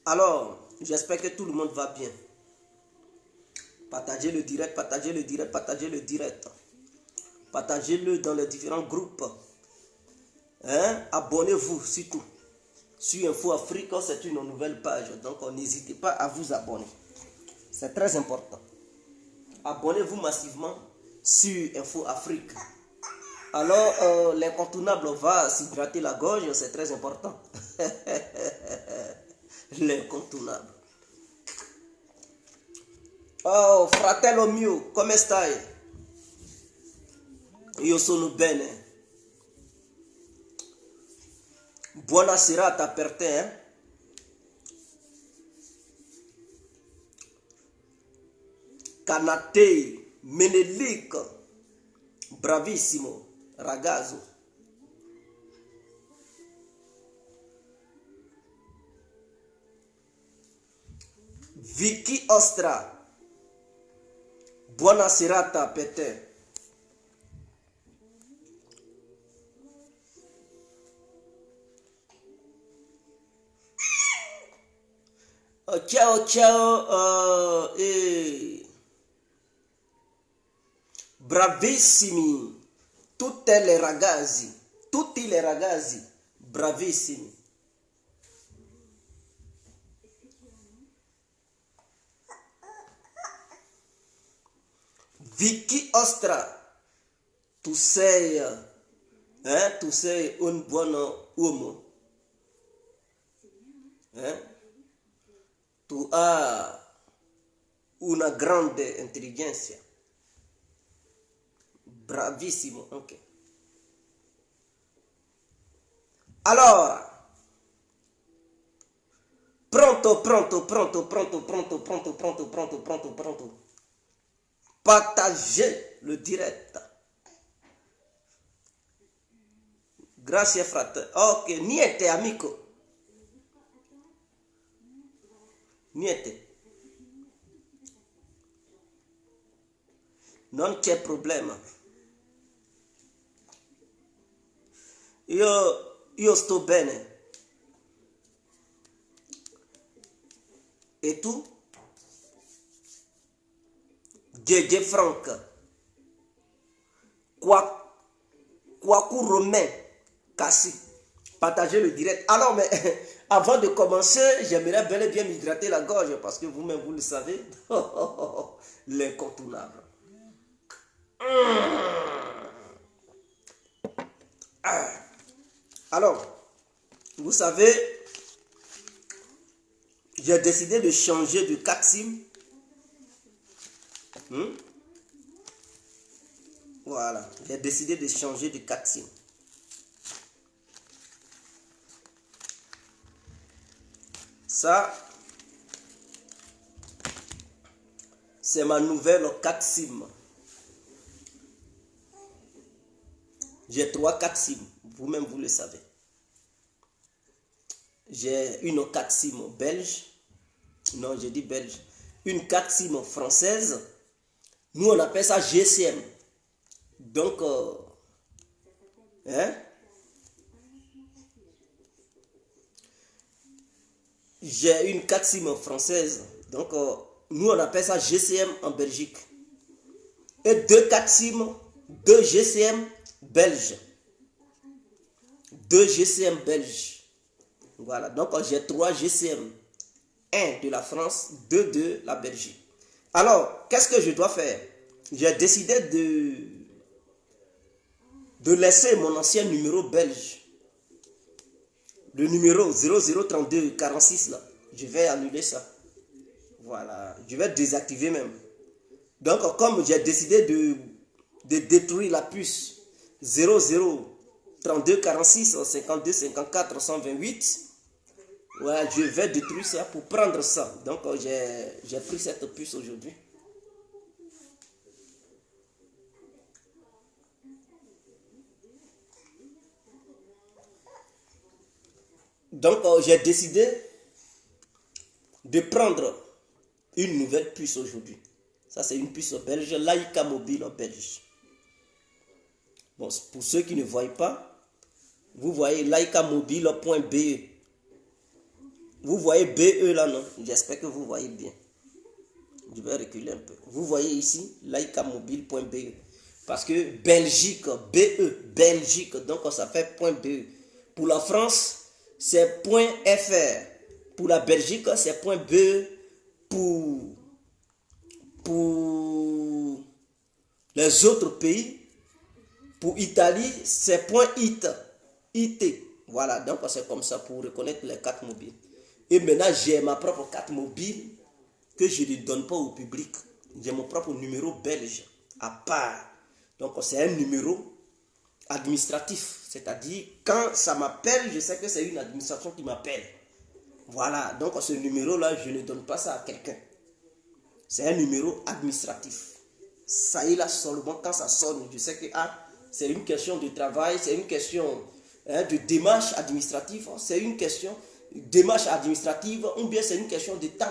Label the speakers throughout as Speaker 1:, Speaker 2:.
Speaker 1: Alors, j'espère que tout le monde va bien. Partagez le direct, partagez le direct, partagez le direct. Partagez-le dans les différents groupes. Hein? Abonnez-vous surtout. Sur Info Afrique, c'est une nouvelle page. Donc, n'hésitez pas à vous abonner. C'est très important. Abonnez-vous massivement sur Info Afrique. Alors, l'incontournable va s'hydrater la gorge, c'est très important. L'incontournable. Oh, fratello mio, come stai? Io sono bene. Buona serata per te. Canate, Menelik, bravissimo, ragazzo. Vicky Ostra, buona serata per te. Oh, ciao ciao, bravissimi, tutti le ragazzi, bravissimi. Vicky Ostra, tu sei un buon uomo. Tu hai una grande intelligenza. Bravissimo anche. Allora, pronto. Partagez le direct. Grazie frate. Ok, niente amico. Niente. Non c'è problema. Io sto bene. E tu? JJ Franck. Kwaku Romain. Kassi. Partagez le direct. Alors, mais avant de commencer, j'aimerais bel et bien m'hydrater la gorge parce que vous-même, vous le savez. L'incontournable. Alors, vous savez, j'ai décidé de changer de 4 SIM. Voilà, j'ai décidé de changer de 4 SIM. Ça, c'est ma nouvelle 4 SIM. J'ai 4 SIM. Vous-même, vous le savez. J'ai une 4 SIM belge. Non, j'ai dit belge. Une 4 SIM française. Nous, on appelle ça GSM. Donc, j'ai une 4 SIM française. Donc, nous, on appelle ça GCM en Belgique. Et 4 SIM, 2 GCM belges. 2 GCM belges. Voilà, donc j'ai 3 GCM. 1 de la France, 2 de la Belgique. Alors, qu'est-ce que je dois faire? J'ai décidé de laisser mon ancien numéro belge. Le numéro 0032 46 là. Je vais annuler ça. Voilà, je vais désactiver même. Donc, comme j'ai décidé de détruire la puce 0032 46 52 54 128, voilà, je vais détruire ça pour prendre ça. Donc, j'ai pris cette puce aujourd'hui. Donc, j'ai décidé de prendre une nouvelle puce aujourd'hui. Ça, c'est une puce belge, Laika Mobile belge. Bon, pour ceux qui ne voient pas, vous voyez laikamobile.be. Vous voyez BE là, non? J'espère que vous voyez bien. Je vais reculer un peu. Vous voyez ici, laicamobile.be. Parce que Belgique, BE, Belgique, donc ça fait .be. Pour la France, c'est .fr. Pour la Belgique, c'est .be. Pour les autres pays, pour Italie, c'est .it. IT. Voilà, donc c'est comme ça pour reconnaître les cartes mobiles. Et maintenant, j'ai ma propre carte mobile que je ne donne pas au public. J'ai mon propre numéro belge à part. Donc c'est un numéro administratif. C'est-à-dire, quand ça m'appelle, je sais que c'est une administration qui m'appelle. Voilà, donc ce numéro-là, je ne donne pas ça à quelqu'un. C'est un numéro administratif. Ça y est là seulement, quand ça sonne, je sais que c'est une question de travail, c'est une question de démarche administrative, c'est une question de démarche administrative, ou bien c'est une question de tant.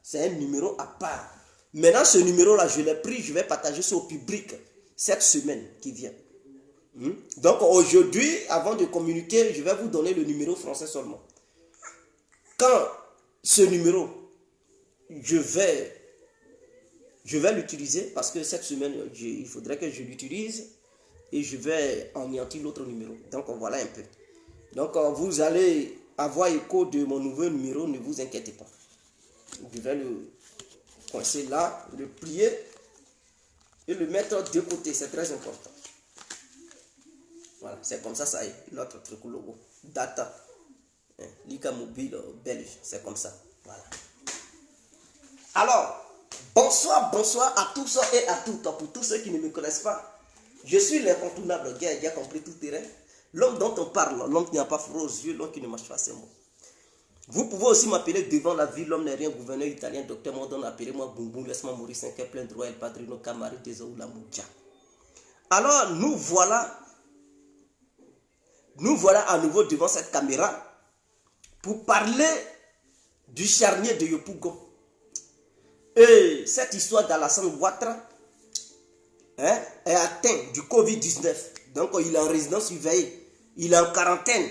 Speaker 1: C'est un numéro à part. Maintenant, ce numéro-là, je l'ai pris, je vais partager ça au public cette semaine qui vient. Donc aujourd'hui, avant de communiquer, je vais vous donner le numéro français seulement. Quand ce numéro, je vais l'utiliser parce que cette semaine, il faudrait que je l'utilise et je vais anéantir l'autre numéro. Donc voilà un peu. Donc vous allez avoir écho de mon nouveau numéro, ne vous inquiétez pas. Je vais le coincer là, le plier et le mettre de côté, c'est très important. Voilà, c'est comme ça, ça y est, l'autre truc logo. Data. Lika mobile belge, c'est comme ça. Voilà. Alors, bonsoir à tous et à toutes. Pour tous ceux qui ne me connaissent pas, je suis l'incontournable gars qui a compris tout terrain. L'homme dont on parle, l'homme qui n'a pas froid aux yeux, l'homme qui ne marche pas ses mots. Vous pouvez aussi m'appeler devant la vie, l'homme n'est rien, gouverneur italien, docteur Mondon, appelez-moi Boum, laisse-moi mourir 5 heures, plein droit, El Padrino, Camari, Deso, la Mouja. Alors, nous voilà à nouveau devant cette caméra pour parler du charnier de Yopougon. Et cette histoire d'Alassane Ouattara est atteint du Covid-19. Donc, il est en résidence surveillée. Il est en quarantaine.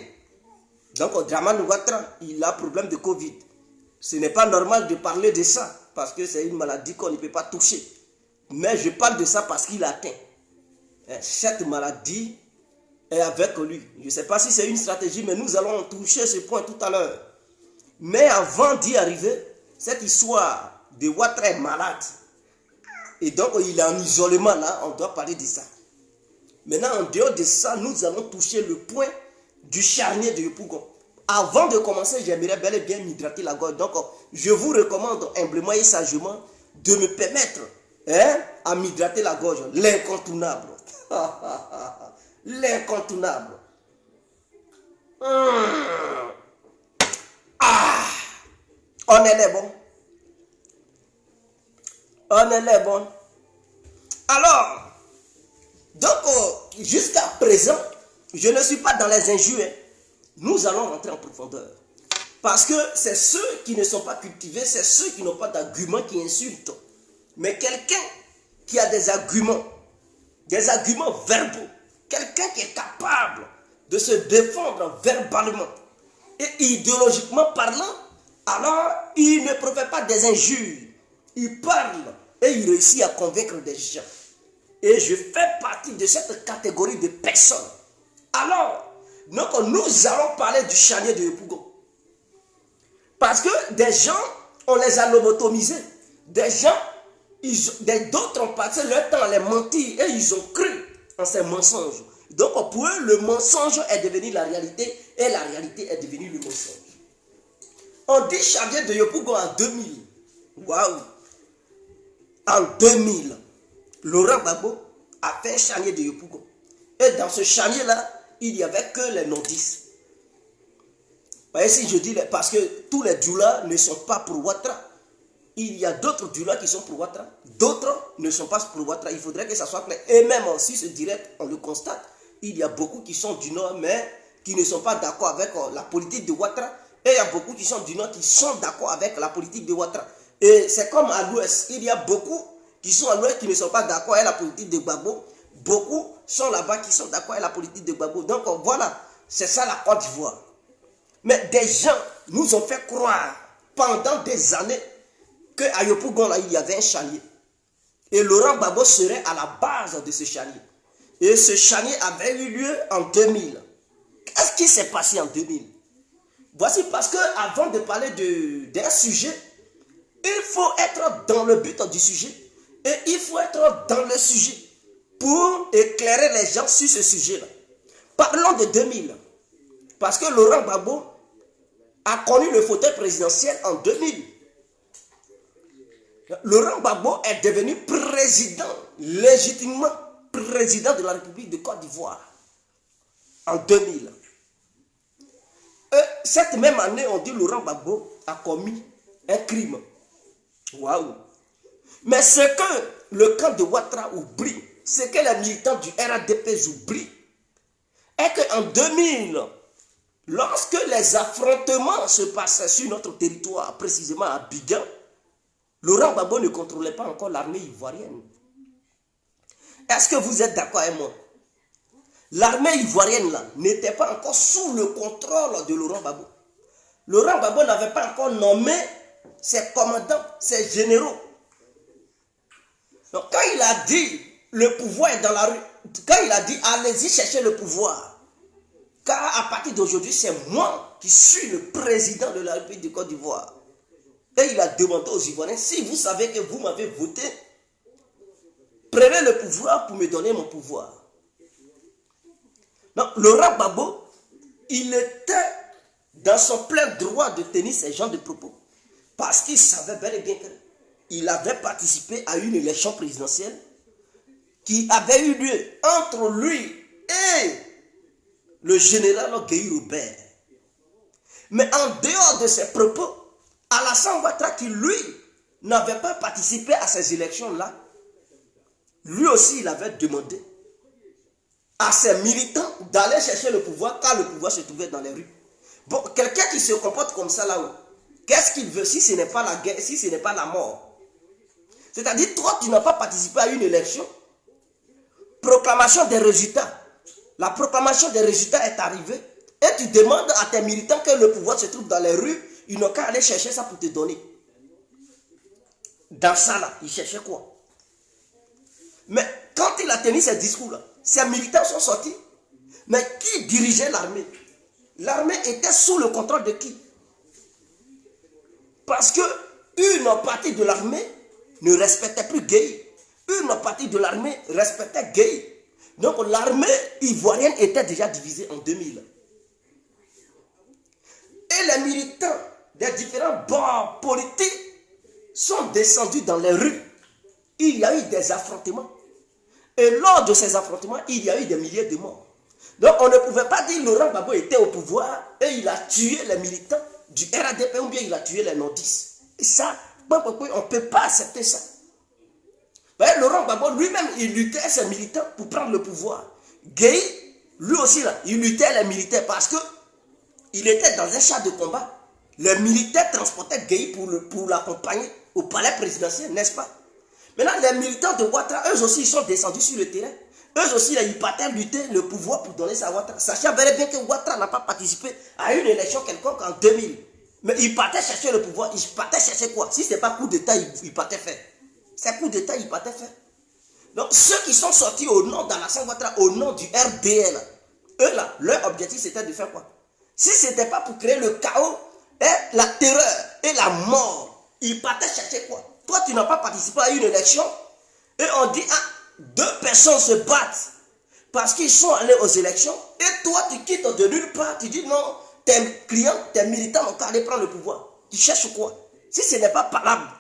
Speaker 1: Donc, Dramane Ouattara, il a problème de Covid. Ce n'est pas normal de parler de ça parce que c'est une maladie qu'on ne peut pas toucher. Mais je parle de ça parce qu'il a atteint. Cette maladie est avec lui. Je ne sais pas si c'est une stratégie, mais nous allons toucher ce point tout à l'heure. Mais avant d'y arriver, cette histoire de Ouattara est malade. Et donc, il est en isolement là, on doit parler de ça. Maintenant, en dehors de ça, nous allons toucher le point du charnier de Yopougon. Avant de commencer, j'aimerais bel et bien m'hydrater la gorge. Donc, je vous recommande humblement et sagement de me permettre à m'hydrater la gorge. L'incontournable. L'incontournable. On est les bons. On est les bons. Alors, donc, jusqu'à présent, je ne suis pas dans les injures. Nous allons rentrer en profondeur. Parce que c'est ceux qui ne sont pas cultivés, c'est ceux qui n'ont pas d'arguments qui insultent. Mais quelqu'un qui a des arguments verbaux, quelqu'un qui est capable de se défendre verbalement et idéologiquement parlant, alors il ne profère pas des injures. Il parle et il réussit à convaincre des gens. Et je fais partie de cette catégorie de personnes. Alors, donc nous allons parler du charnier de Yopougon. Parce que des gens, on les a lobotomisés. Des gens, d'autres ont passé leur temps à les mentir et ils ont cru en ces mensonges. Donc pour eux, le mensonge est devenu la réalité et la réalité est devenue le mensonge. On dit charnier de Yopougon en 2000. Waouh! En 2000, Laurent Gbagbo a fait un charnier de Yopougon. Et dans ce charnier-là, il n'y avait que les nordistes. Voyez, si je dis, parce que tous les doulas ne sont pas pour Ouattara. Il y a d'autres doulas qui sont pour Ouattara. D'autres ne sont pas pour Ouattara. Il faudrait que ça soit clair. Et même si ce direct, on le constate, il y a beaucoup qui sont du Nord, mais qui ne sont pas d'accord avec la politique de Ouattara. Et il y a beaucoup qui sont du Nord qui sont d'accord avec la politique de Ouattara. Et c'est comme à l'Ouest. Il y a beaucoup qui sont à l'Ouest qui ne sont pas d'accord avec la politique de Gbagbo. Beaucoup sont là-bas qui sont d'accord avec la politique de Gbagbo. Donc voilà, c'est ça la Côte d'Ivoire. Mais des gens nous ont fait croire pendant des années qu'à Yopougon, là, il y avait un chanier. Et Laurent Gbagbo serait à la base de ce chanier. Et ce chanier avait eu lieu en 2000. Qu'est-ce qui s'est passé en 2000? Voici parce que avant de parler d'un sujet, il faut être dans le but du sujet. Et il faut être dans le sujet pour éclairer les gens sur ce sujet-là. Parlons de 2000. Parce que Laurent Gbagbo a connu le fauteuil présidentiel en 2000. Laurent Gbagbo est devenu président, légitimement président de la République de Côte d'Ivoire en 2000. Cette même année, on dit Laurent Gbagbo a commis un crime. Waouh! Mais ce que le camp de Ouattara oublie, ce que les militants du RADP oublient, est qu'en 2000, lorsque les affrontements se passaient sur notre territoire, précisément à Abidjan, Laurent Gbagbo ne contrôlait pas encore l'armée ivoirienne. Est-ce que vous êtes d'accord avec moi? L'armée ivoirienne là n'était pas encore sous le contrôle de Laurent Gbagbo. Laurent Gbagbo n'avait pas encore nommé ses commandants, ses généraux. Donc quand il a dit le pouvoir est dans la rue, quand il a dit allez-y chercher le pouvoir, car à partir d'aujourd'hui c'est moi qui suis le président de la République de Côte d'Ivoire. Et il a demandé aux Ivoiriens, si vous savez que vous m'avez voté, prenez le pouvoir pour me donner mon pouvoir. Donc, Laurent Gbagbo, il était dans son plein droit de tenir ces genres de propos. Parce qu'il savait bel et bien qu'il avait participé à une élection présidentielle qui avait eu lieu entre lui et le général Guy Robert. Mais en dehors de ces propos, Alassane Ouattara, qui lui n'avait pas participé à ces élections-là, lui aussi il avait demandé à ses militants d'aller chercher le pouvoir car le pouvoir se trouvait dans les rues. Bon, quelqu'un qui se comporte comme ça là-haut, qu'est-ce qu'il veut si ce n'est pas la guerre, si ce n'est pas la mort? C'est-à-dire, toi, tu n'as pas participé à une élection, proclamation des résultats. La proclamation des résultats est arrivée et tu demandes à tes militants que le pouvoir se trouve dans les rues, ils n'ont qu'à aller chercher ça pour te donner. Dans ça là, ils cherchaient quoi? Mais quand il a tenu ce discours-là, ses militants sont sortis. Mais qui dirigeait l'armée? L'armée était sous le contrôle de qui? Parce que une partie de l'armée ne respectait plus Gueye. Une partie de l'armée respectait Gueye. Donc l'armée ivoirienne était déjà divisée en 2000. Et les militants des différents bords politiques sont descendus dans les rues. Il y a eu des affrontements. Et lors de ces affrontements, il y a eu des milliers de morts. Donc on ne pouvait pas dire que Laurent Gbagbo était au pouvoir et il a tué les militants du RADP ou bien il a tué les nordistes. Et ça, on ne peut pas accepter ça. Voyez, Laurent Gbagbo lui-même, il luttait avec ses militants pour prendre le pouvoir. Gueye, lui aussi, là, il luttait les militaires parce que il était dans un char de combat. Les militaires transportaient Gueye pour l'accompagner au palais présidentiel, n'est-ce pas? Maintenant, les militants de Ouattara, eux aussi, ils sont descendus sur le terrain. Eux aussi, là, ils partaient lutter le pouvoir pour donner ça à Ouattara. Sachant bien que Ouattara n'a pas participé à une élection quelconque en 2000. Mais ils partaient chercher le pouvoir. Ils partaient chercher quoi? Si ce n'est pas coup d'État, ils partaient faire. C'est coup d'État, ils partaient faire. Donc, ceux qui sont sortis au nom d'Alassane Ouattara, au nom du RDL, eux là, leur objectif c'était de faire quoi? Si ce n'était pas pour créer le chaos, et la terreur et la mort, ils partaient chercher quoi? Toi, tu n'as pas participé à une élection et on dit, ah, deux personnes se battent parce qu'ils sont allés aux élections et toi, tu quittes de nulle part, tu dis non, tes clients, tes militants ont qu'à aller prendre le pouvoir. Tu cherches quoi? Si ce n'est pas palabre,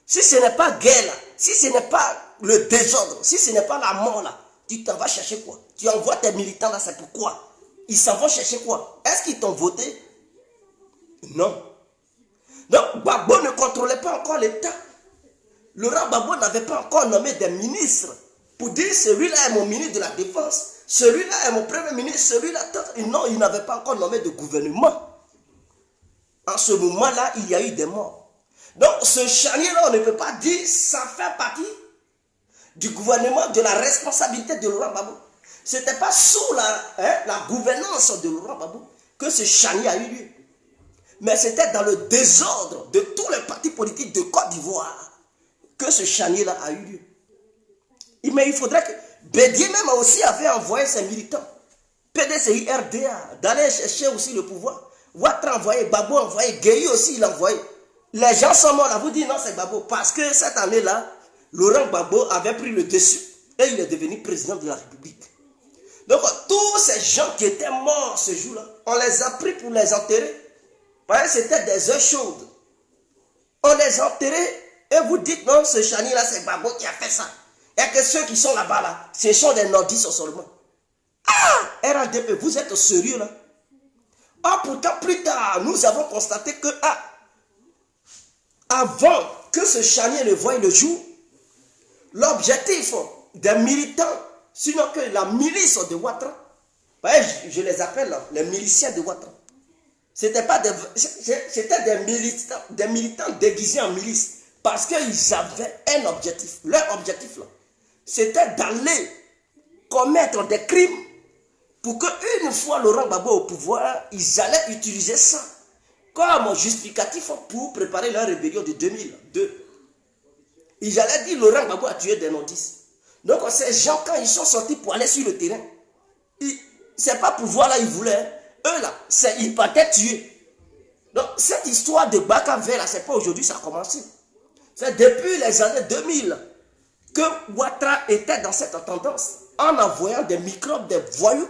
Speaker 1: si ce n'est pas guerre, si ce n'est pas le désordre, si ce n'est pas la mort là, tu t'en vas chercher quoi? Tu envoies tes militants là, c'est pourquoi? Ils s'en vont chercher quoi? Est-ce qu'ils t'ont voté? Non. Donc, Gbagbo ne contrôlait pas encore l'État. Laurent Gbagbo n'avait pas encore nommé des ministres pour dire celui-là est mon ministre de la Défense, celui-là est mon premier ministre, celui-là... Non, il n'avait pas encore nommé de gouvernement. En ce moment-là, il y a eu des morts. Donc, ce charnier-là, on ne peut pas dire ça fait partie du gouvernement, de la responsabilité de Laurent Gbagbo. Ce n'était pas sous la gouvernance de Laurent Gbagbo que ce charnier a eu lieu. Mais c'était dans le désordre de tous les partis politiques de Côte d'Ivoire que ce charnier-là a eu lieu. Mais il faudrait que Bédié même aussi avait envoyé ses militants, PDCI, RDA, d'aller chercher aussi le pouvoir. Ouattara envoyé, Gbagbo envoyé, Gueye aussi il a envoyé. Les gens sont morts là, vous dites non c'est Gbagbo. Parce que cette année-là, Laurent Gbagbo avait pris le dessus et il est devenu président de la République. Donc tous ces gens qui étaient morts ce jour-là, on les a pris pour les enterrer. Parce que c'était des heures chaudes. On les a enterrés et vous dites non, ce charnier-là c'est Gbagbo qui a fait ça. Et que ceux qui sont là-bas, là, ce sont des nordistes seulement. Ah, RADP, vous êtes sérieux là? Ah, pourtant, plus tard, nous avons constaté que, avant que ce charnier ne voie le jour, l'objectif des militants, sinon que la milice de Ouattara, je les appelle là, les miliciens de Ouattara, c'était des militants déguisés en milice, parce qu'ils avaient un objectif. Leur objectif là, c'était d'aller commettre des crimes pour qu'une fois Laurent Gbagbo au pouvoir, ils allaient utiliser ça comme justificatif pour préparer leur rébellion de 2002. Ils allaient dire Laurent Gbagbo a tué des nordistes. Donc ces gens, quand ils sont sortis pour aller sur le terrain, c'est pas pouvoir là ils voulaient. Eux là, ils partaient tuer. Donc cette histoire de Bakavé là, c'est pas aujourd'hui ça a commencé. C'est depuis les années 2000 que Ouattara était dans cette tendance, en envoyant des microbes, des voyous,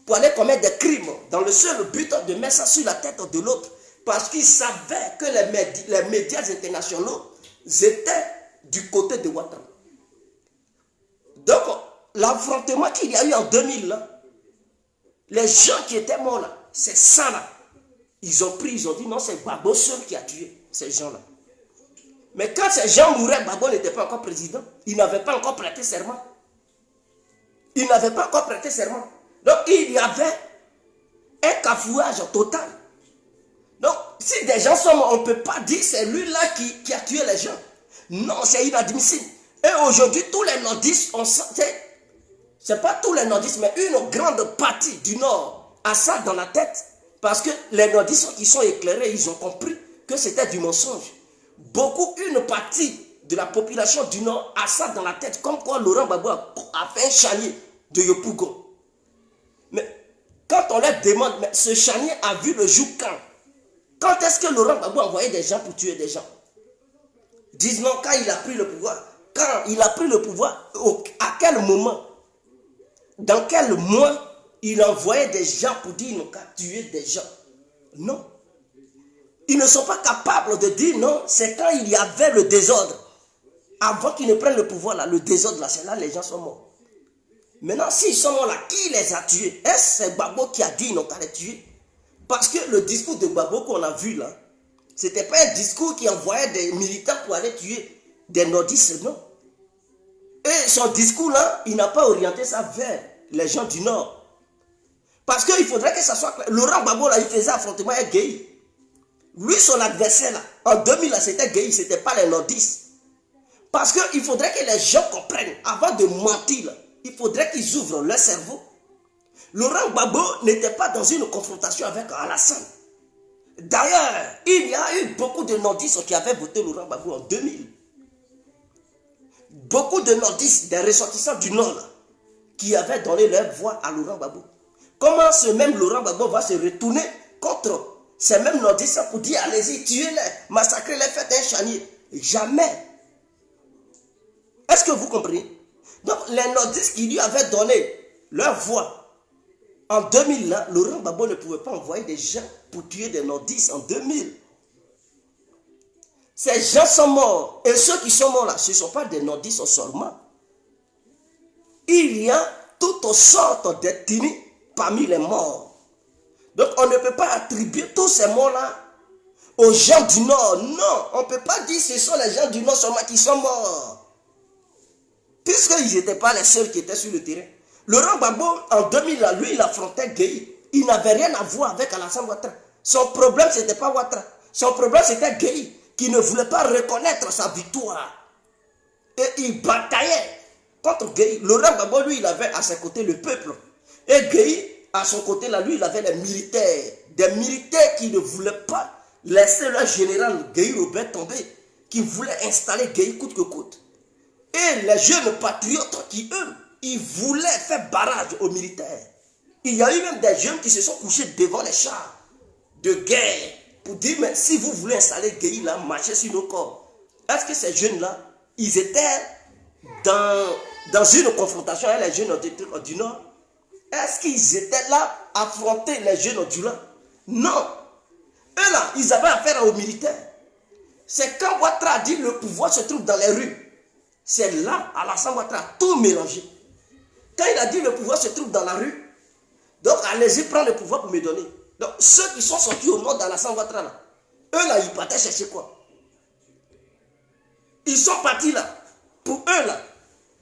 Speaker 1: pour aller commettre des crimes, dans le seul but de mettre ça sur la tête de l'autre. Parce qu'il savait que les médias internationaux étaient du côté de Ouattara. Donc, l'affrontement qu'il y a eu en 2000, là, les gens qui étaient morts là, c'est ça là. Ils ont dit non, c'est Gbagbo seul qui a tué ces gens-là. Mais quand ces gens mouraient, Gbagbo n'était pas encore président. Il n'avait pas encore prêté serment. Il n'avait pas encore prêté serment. Donc, il y avait un cafouillage total. Donc, si des gens sont morts, on ne peut pas dire c'est lui-là qui a tué les gens. Non, c'est inadmissible. Et aujourd'hui, tous les nordistes, c'est pas tous les nordistes, mais une grande partie du Nord a ça dans la tête. Parce que les nordistes qui sont éclairés, ils ont compris que c'était du mensonge. Une partie de la population du Nord a ça dans la tête, comme quoi Laurent Gbagbo a fait un charnier de Yopougon. Mais quand on leur demande, mais ce charnier a vu le jour quand? Quand est-ce que Laurent Gbagbo a envoyé des gens pour tuer des gens? Disons quand il a pris le pouvoir. Quand il a pris le pouvoir, à quel moment? Dans quel mois il envoyait des gens pour dire non, qu'à tuer des gens? Non. Ils ne sont pas capables de dire non, c'est quand il y avait le désordre. Avant qu'ils ne prennent le pouvoir, là, le désordre, là, c'est là les gens sont morts. Maintenant, s'ils sont morts là, qui les a tués? Est-ce que c'est Gbagbo qui a dit non, qu'à les tuer? Parce que le discours de Gbagbo qu'on a vu là, ce n'était pas un discours qui envoyait des militants pour aller tuer des nordistes, non. Et son discours là, il n'a pas orienté ça vers les gens du Nord. Parce qu'il faudrait que ça soit clair. Laurent Gbagbo là, il faisait affrontement avec Gueye. Lui, son adversaire là, en 2000 là, c'était Gueye, ce n'était pas les nordistes. Parce qu'il faudrait que les gens comprennent, avant de mentir là, il faudrait qu'ils ouvrent leur cerveau. Laurent Gbagbo n'était pas dans une confrontation avec Alassane. D'ailleurs, il y a eu beaucoup de nordistes qui avaient voté Laurent Gbagbo en 2000. Beaucoup de nordistes, des ressortissants du Nord, là, qui avaient donné leur voix à Laurent Gbagbo. Comment ce même Laurent Gbagbo va se retourner contre ces mêmes nordistes pour dire allez-y, tuez-les, massacrez-les, faites un charnier? Jamais. Est-ce que vous comprenez? Donc les nordistes qui lui avaient donné leur voix en 2000, là, Laurent Gbagbo ne pouvait pas envoyer des gens pour tuer des nordistes en 2000. Ces gens sont morts. Et ceux qui sont morts là, ce ne sont pas des nordistes seulement. Il y a toutes sortes d'ethnies parmi les morts. Donc on ne peut pas attribuer tous ces morts-là aux gens du Nord. Non, on ne peut pas dire que ce sont les gens du Nord seulement qui sont morts. Puisqu'ils n'étaient pas les seuls qui étaient sur le terrain. Laurent Gbagbo, en 2000, là, lui, il affrontait Gueye. Il n'avait rien à voir avec Alassane Ouattara. Son problème, ce n'était pas Ouattara. Son problème, c'était Gueye, qui ne voulait pas reconnaître sa victoire. Et il bataillait contre Gueye. Laurent Gbagbo, lui, il avait à ses côtés le peuple. Et Gueye, à son côté, là, lui, il avait les militaires. Des militaires qui ne voulaient pas laisser leur général Gueye Robert tomber, qui voulait installer Gueye coûte que coûte. Et les jeunes patriotes qui, eux, ils voulaient faire barrage aux militaires. Il y a eu même des jeunes qui se sont couchés devant les chars de guerre pour dire, mais si vous voulez installer Gueye là, marchez sur nos corps. Est-ce que ces jeunes-là, ils étaient dans une confrontation avec les jeunes du Nord? Est-ce qu'ils étaient là à affronter les jeunes du Nord? Non. Eux là, ils avaient affaire aux militaires. C'est quand Ouattara a dit le pouvoir se trouve dans les rues. C'est là, Alassane Ouattara a tout mélangé. Quand il a dit le pouvoir se trouve dans la rue, donc allez-y prendre le pouvoir pour me donner. Donc ceux qui sont sortis au nord d'Alassane Ouattara là, eux là, ils partaient chercher quoi? Ils sont partis là. Pour eux là,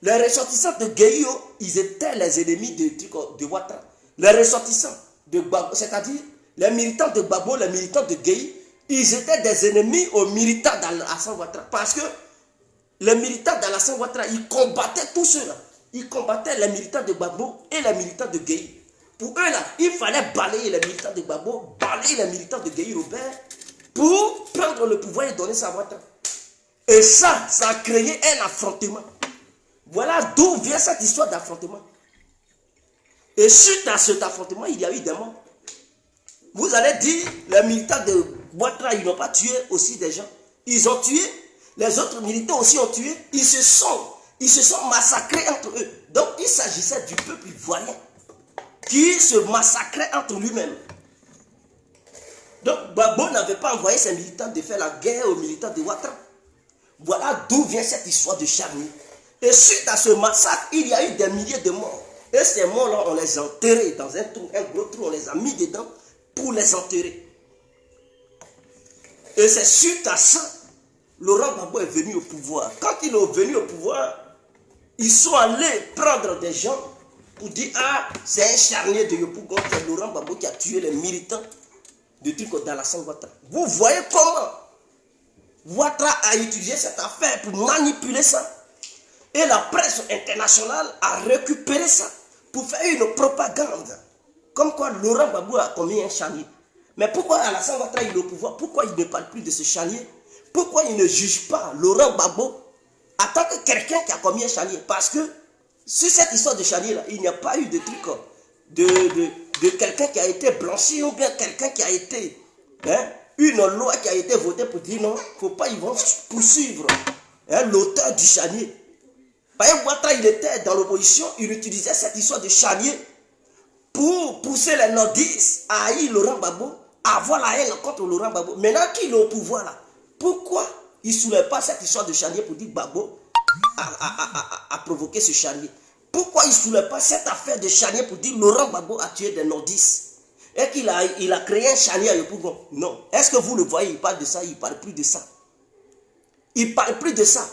Speaker 1: les ressortissants de Gueye, ils étaient les ennemis de Ouattara. Les ressortissants de Gbagbo, c'est-à-dire les militants de Gbagbo, les militants de Gueye, ils étaient des ennemis aux militants d'Alassane Ouattara. Parce que les militants d'Alassane Ouattara, ils combattaient tous ceux-là. Ils combattaient les militants de Gbagbo et les militants de Gueye. Pour eux là, il fallait balayer les militants de Gbagbo, balayer les militants de Gueye Robert pour prendre le pouvoir et donner ça à Ouattara. Et ça a créé un affrontement. Voilà d'où vient cette histoire d'affrontement. Et suite à cet affrontement, il y a eu des morts. Vous allez dire, les militants de Ouattara, ils n'ont pas tué aussi des gens. Ils ont tué. Les autres militants aussi ont tué. Ils se sont massacrés entre eux. Donc, il s'agissait du peuple ivoirien qui se massacrait entre lui-même. Donc, Gbagbo n'avait pas envoyé ses militants de faire la guerre aux militants de Ouattara. Voilà d'où vient cette histoire de charnier. Et suite à ce massacre, il y a eu des milliers de morts. Et ces morts-là, on les a enterrés dans un trou, un gros trou, on les a mis dedans pour les enterrer. Et c'est suite à ça, Laurent Gbagbo est venu au pouvoir. Quand il est venu au pouvoir, ils sont allés prendre des gens pour dire, ah, c'est un charnier de Yopougon, c'est Laurent Gbagbo qui a tué les militants de trucs d'Alassane Ouattara. Vous voyez comment Ouattara a utilisé cette affaire pour manipuler ça. Et la presse internationale a récupéré ça pour faire une propagande. Comme quoi Laurent Gbagbo a commis un charnier. Mais pourquoi Alassane Ouattara est au pouvoir? Pourquoi il ne parle plus de ce charnier? Pourquoi il ne juge pas Laurent Gbagbo en tant que quelqu'un qui a commis un charnier? Parce que sur cette histoire de charnier là, il n'y a pas eu de truc de quelqu'un qui a été blanchi ou bien quelqu'un qui a été... une loi qui a été votée pour dire non, il ne faut pas, ils vont poursuivre l'auteur du charnier. Par exemple, Ouattara, il était dans l'opposition, il utilisait cette histoire de charnier pour pousser les nordistes à haïr Laurent Gbagbo, à avoir la haine contre Laurent Gbagbo. Maintenant qu'il est au pouvoir là, pourquoi il ne soulève pas cette histoire de charnier pour dire Gbagbo a provoqué ce charnier? Pourquoi il ne soulève pas cette affaire de charnier pour dire Laurent Gbagbo a tué des nordistes? Et qu'il a créé un charnier à Yopougon? Non. Est-ce que vous le voyez? Il parle de ça, il ne parle plus de ça. Il ne parle plus de ça.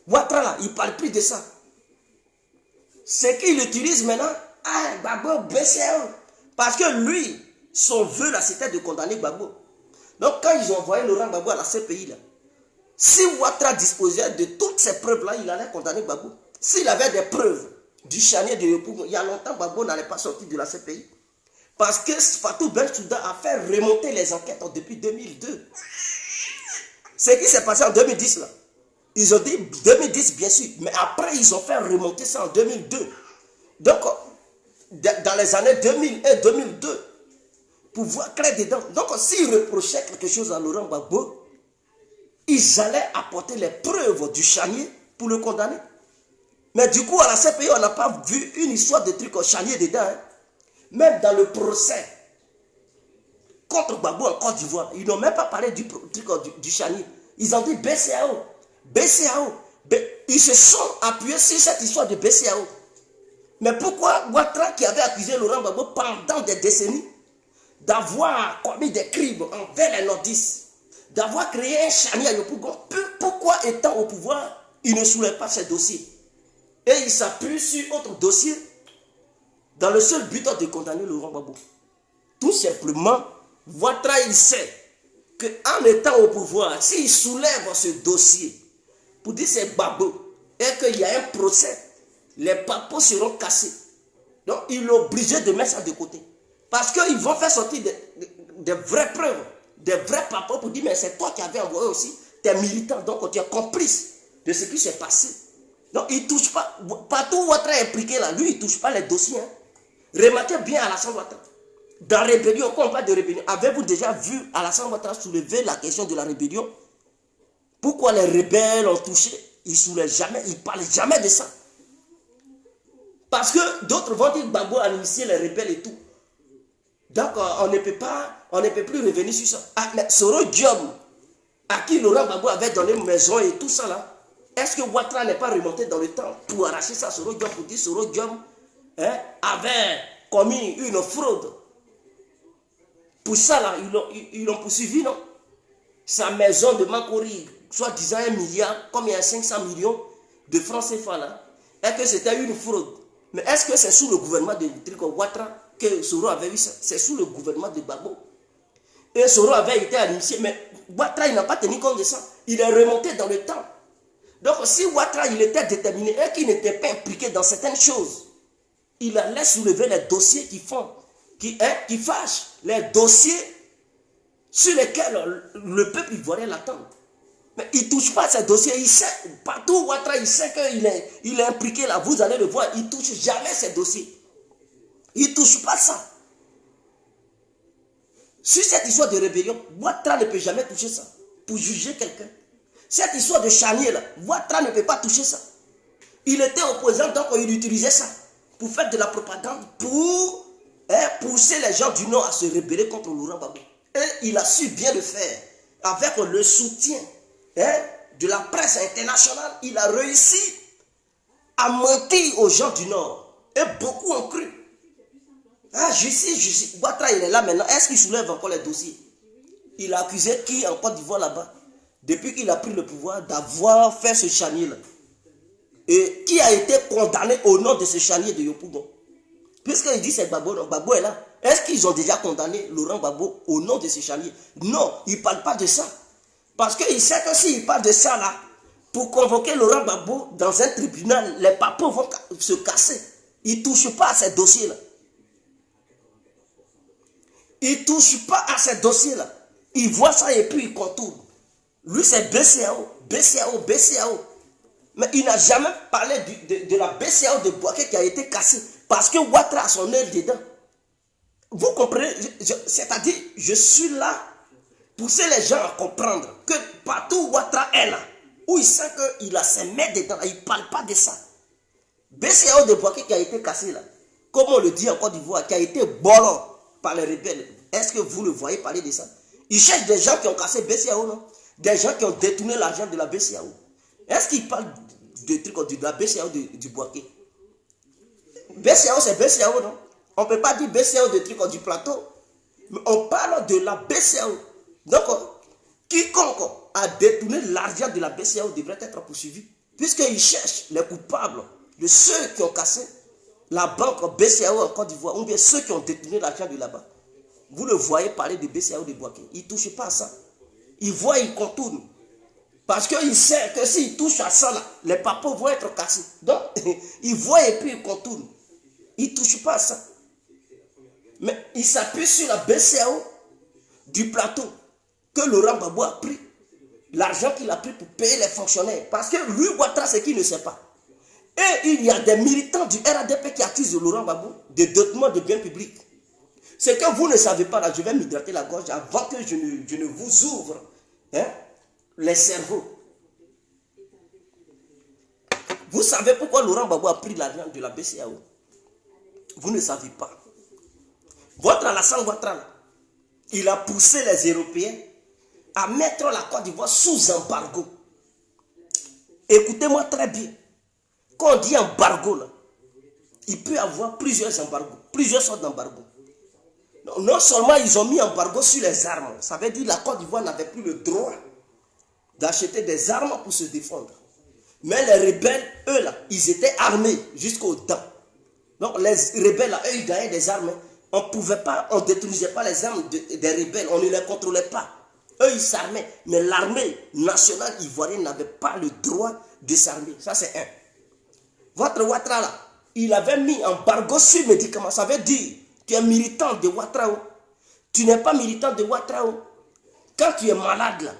Speaker 1: Ouattara là, il ne parle plus de ça. C'est qu'il utilise maintenant, ah, Gbagbo, BCAO. Parce que lui, son vœu là, c'était de condamner Gbagbo. Donc quand ils ont envoyé Laurent Gbagbo à la CPI là, si Ouattara disposait de toutes ces preuves là, il allait condamner Gbagbo. S'il avait des preuves du charnier de Yopougon, il y a longtemps, Gbagbo n'allait pas sortir de la CPI. Parce que Fatou Bensouda a fait remonter les enquêtes depuis 2002. Ce qui s'est passé en 2010 là. Ils ont dit 2010 bien sûr, mais après ils ont fait remonter ça en 2002. Donc, dans les années 2000 et 2002, pour voir clair dedans. Donc, s'ils reprochaient quelque chose à Laurent Gbagbo, ils allaient apporter les preuves du charnier pour le condamner. Mais du coup, à la CPI, on n'a pas vu une histoire de truc au charnier dedans. Hein. Même dans le procès contre Gbagbo en Côte d'Ivoire, ils n'ont même pas parlé du truc du charnier. Ils ont dit BCAO. BCAO. Ils se sont appuyés sur cette histoire de BCAO. Mais pourquoi Ouattara, qui avait accusé Laurent Gbagbo pendant des décennies d'avoir commis des crimes envers les nordistes, d'avoir créé un charnier à Yopougon, pourquoi étant au pouvoir, il ne soulève pas ces dossiers? Et il s'appuie sur autre dossier dans le seul but de condamner Laurent Gbagbo. Tout simplement, Ouattara, il sait qu'en étant au pouvoir, s'il soulève ce dossier pour dire c'est Gbagbo et qu'il y a un procès, les papos seront cassés. Donc il est obligé de mettre ça de côté. Parce qu'ils vont faire sortir des vraies preuves, des vrais papas pour dire, mais c'est toi qui avais envoyé aussi tes militants, donc tu es complice de ce qui s'est passé. Donc il ne touche pas, partout où Ouattara est impliqué là, lui il ne touche pas les dossiers. Hein. Remarquez bien Alassane Ouattara. Dans la rébellion, quand on parle de rébellion, avez-vous déjà vu Alassane Ouattara soulever la question de la rébellion? Pourquoi les rebelles ont touché? Il ne jamais, il ne parle jamais de ça. Parce que d'autres vont dire que Gbagbo a initié les rebelles et tout. Donc on ne peut plus revenir sur ça. Ah, mais Soro Diom, à qui Laurent Gbagbo avait donné maison et tout ça là, est-ce que Ouattara n'est pas remonté dans le temps pour arracher ça à Soro Diom, pour dire Soro Diom avait commis une fraude? Pour ça là, ils l'ont poursuivi, non? Sa maison de Makori, soit disant 1 milliard, comme il y a 500 millions de francs CFA là, est-ce que c'était une fraude? Mais est-ce que c'est sous le gouvernement de Ouattara que Soro avait eu ça? C'est sous le gouvernement de Gbagbo. Et Soro avait été initié, mais Ouattara il n'a pas tenu compte de ça. Il est remonté dans le temps. Donc si Ouattara il était déterminé et qu'il n'était pas impliqué dans certaines choses, il allait soulever les dossiers qui fâchent, les dossiers sur lesquels le peuple ivoirien l'attend. Mais il ne touche pas à ces dossiers, il sait, partout où Ouattara, il sait qu'il est impliqué là, vous allez le voir, il ne touche jamais ces dossiers. Il ne touche pas ça. Sur cette histoire de rébellion, Ouattara ne peut jamais toucher ça pour juger quelqu'un. Cette histoire de charnier là, Ouattara ne peut pas toucher ça. Il était opposant, donc il utilisait ça pour faire de la propagande, pour pousser les gens du Nord à se rebeller contre Laurent Gbagbo. Et il a su bien le faire. Avec le soutien de la presse internationale, il a réussi à mentir aux gens du Nord. Et beaucoup ont cru. Ah, justice. Ouattara, il est là maintenant. Est-ce qu'il soulève encore les dossiers? Il a accusé qui en Côte d'Ivoire là-bas, depuis qu'il a pris le pouvoir, d'avoir fait ce charnier-là. Et qui a été condamné au nom de ce charnier de Yopougon? Puisqu'il dit c'est Gbagbo, Gbagbo est là. Est-ce qu'ils ont déjà condamné Laurent Gbagbo au nom de ce charnier? Non, il ne parle pas de ça. Parce qu'il sait que s'il parle de ça là, pour convoquer Laurent Gbagbo dans un tribunal, les papos vont se casser. Il ne touche pas à ces dossiers-là. Il ne touche pas à ces dossiers-là. Il voit ça et puis il contourne. Lui, c'est BCAO, BCAO, BCAO. Mais il n'a jamais parlé de la BCAO de Bouaké qui a été cassée. Parce que Ouattara a son œil dedans. Vous comprenez? C'est-à-dire, je suis là pour pousser les gens à comprendre que partout où Ouattara est là, où il sait qu'il a ses mains dedans, il ne parle pas de ça. BCAO de Bouaké qui a été cassé là, comme on le dit en Côte d'Ivoire, qui a été bolon par les rebelles. Est-ce que vous le voyez parler de ça? Ils cherchent des gens qui ont cassé BCAO, non? Des gens qui ont détourné l'argent de la BCAO. Est-ce qu'ils parlent de trucs de la BCAO du Bouaké? BCAO, c'est BCAO, non? On ne peut pas dire BCAO de trucs du plateau. Mais on parle de la BCAO. Donc, quiconque a détourné l'argent de la BCAO devrait être poursuivi. Puisqu'ils cherchent les coupables de ceux qui ont cassé la banque BCAO en Côte d'Ivoire, ou bien ceux qui ont détourné l'argent de là-bas. Vous le voyez parler de BCAO de Bouaké. Il ne touche pas à ça. Il voit, il contourne. Parce qu'il sait que s'il touche à ça, là, les papos vont être cassés. Donc, il voit et puis il contourne. Il ne touche pas à ça. Mais il s'appuie sur la BCAO du plateau que Laurent Gbagbo a pris. L'argent qu'il a pris pour payer les fonctionnaires. Parce que lui, Ouattara, c'est qu'il ne sait pas. Et il y a des militants du RADP qui accusent Laurent Gbagbo de détournement de biens publics. Ce que vous ne savez pas, là, je vais m'hydrater la gorge avant que je ne vous ouvre les cerveaux. Vous savez pourquoi Laurent Gbagbo a pris l'argent de la BCAO? Vous ne savez pas. Votre Alassane Ouattara, il a poussé les Européens à mettre la Côte d'Ivoire sous embargo. Écoutez-moi très bien. Quand on dit embargo, là, il peut y avoir plusieurs embargos, plusieurs sortes d'embargos. Non seulement ils ont mis embargo sur les armes, ça veut dire que la Côte d'Ivoire n'avait plus le droit d'acheter des armes pour se défendre. Mais les rebelles, eux là, ils étaient armés jusqu'aux dents. Donc les rebelles là, eux, ils gagnaient des armes. On ne pouvait pas, on ne détruisait pas les armes des rebelles, on ne les contrôlait pas. Eux, ils s'armaient. Mais l'armée nationale ivoirienne n'avait pas le droit de s'armer. Ça, c'est un. Votre Ouattara là, il avait mis embargo sur médicaments. Ça veut dire, tu es militant de Ouattara. Tu n'es pas militant de Ouattara. Quand tu es malade là,